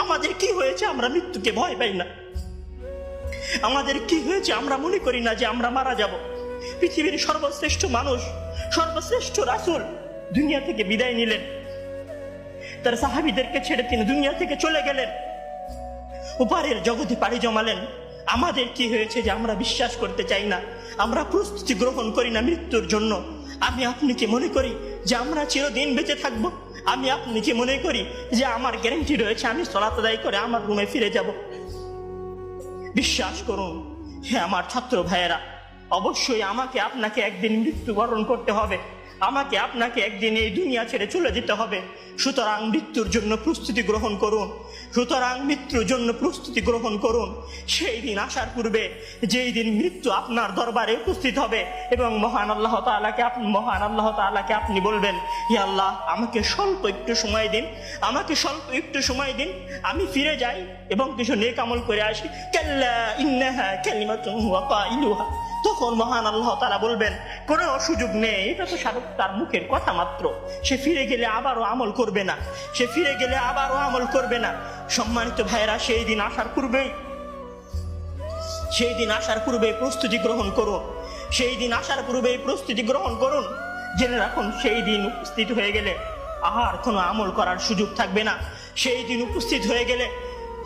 আমাদের কি হয়েছে আমরা মৃত্যুকে ভয় পাই না? আমাদের কি হয়েছে আমরা মনে করি না যে আমরা মারা যাব? পৃথিবীর সর্বশ্রেষ্ঠ মানুষ, সর্বশ্রেষ্ঠ রাসূল দুনিয়া থেকে বিদায় নিলেন, তার সাহাবীদেরকে ছেড়ে তিনি দুনিয়া থেকে চলে গেলেন, উপরের জগতে পাড়ি জমালেন। আমাদের কি হয়েছে যে আমরা বিশ্বাস করতে চাই না, আমরা প্রস্তুতি গ্রহণ করি না মৃত্যুর জন্য? আমি আপনি কি মনে করি যে আমরা চিরদিন বেঁচে থাকব? আমি আপনি কি মনে করি যে আমার গ্যারান্টি রয়েছে আমি সালাত আদায় করে আমার রুমে ফিরে যাব? বিশ্বাস করুন হে আমার ছাত্র ভাইয়েরা, অবশ্যই আমাকে আপনাকে একদিন মৃত্যুবরণ করতে হবে, আমাকে আপনাকে একদিন এই দুনিয়া ছেড়ে চলে যেতে হবে। সুতরাং মৃত্যুর জন্য প্রস্তুতি গ্রহণ করুন, সুতরাং মৃত্যুর জন্য প্রস্তুতি গ্রহণ করুন। সেই দিন আসার পূর্বে, যেই দিন মৃত্যু আপনার দরবারে উপস্থিত হবে এবং মহান আল্লাহ তাআলাকে আপনি বলবেন, হে আল্লাহ, আমাকে স্বল্প একটু সময় দিন, আমাকে স্বল্প একটু সময় দিন, আমি ফিরে যাই এবং কিছু নেক আমল করে আসি। কাল্লা ইন্নাহা কালিমাতুন হুয়া কাইলুহা। তখন মহান আল্লাহ তাআলা বলবেন, কোনো সুযোগ নেই, এটা তো তার মুখের কথা মাত্র, সে ফিরে গেলে আবারও আমল করবে না, সে ফিরে গেলে আবারও আমল করবে না। সম্মানিত ভাইরা, সেই দিন আসার পূর্বেই প্রস্তুতি গ্রহণ করুন, সেই দিন আসার পূর্বেই প্রস্তুতি গ্রহণ করুন। জেনে রাখুন, সেই দিন উপস্থিত হয়ে গেলে আর কোনো আমল করার সুযোগ থাকবে না। সেই দিন উপস্থিত হয়ে গেলে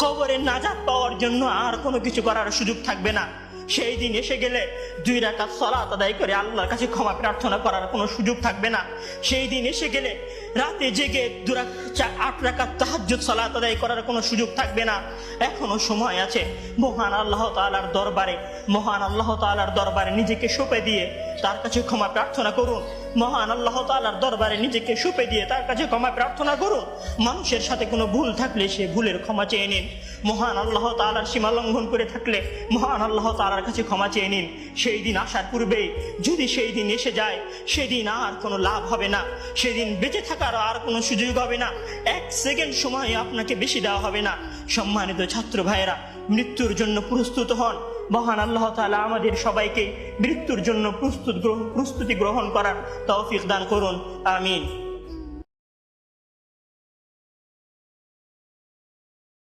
কবরের নাজাত পাওয়ার জন্য আর কোনো কিছু করার সুযোগ থাকবে না। সেই দিন এসে গেলে 2 রাকাত সালাত আদায় করে আল্লাহর কাছে ক্ষমা প্রার্থনা করার কোনো সুযোগ থাকবে না। সেই দিন এসে গেলে রাতে জেগে 8 রাকাত তাহাজ্জুদ সালাত আদায় করার কোনো সুযোগ থাকবে না। এখনো সময় আছে। মহান আল্লাহ তাআলার দরবারে নিজেকে সঁপে দিয়ে তার কাছে ক্ষমা প্রার্থনা করুন। মহান আল্লাহ তাআলার দরবারে নিজেকে সঁপে দিয়ে তার কাছে ক্ষমা প্রার্থনা করুন। মানুষের সাথে কোনো ভুল থাকলে সে ভুলের ক্ষমা চেয়ে নিন। মহান আল্লাহ তাআলার সীমা লঙ্ঘন করে থাকলে মহান আল্লাহ তাআলার কাছে ক্ষমা চেয়ে নিন। সেই দিন আসার পূর্বেই যদি সেই দিন এসে যায়, সেদিন আর কোনো লাভ হবে না, সেদিন বেঁচে থাকার আর কোনো সুযোগ হবে না, 1 সেকেন্ড সময় আপনাকে বেশি দেওয়া হবে না। সম্মানিত ছাত্র ভাইয়েরা, মৃত্যুর জন্য প্রস্তুত হন। মহান আল্লাহ তাআলা আমাদের সবাইকে মৃত্যুর জন্য প্রস্তুতি গ্রহণ করার তৌফিক দান করুন। আমিন।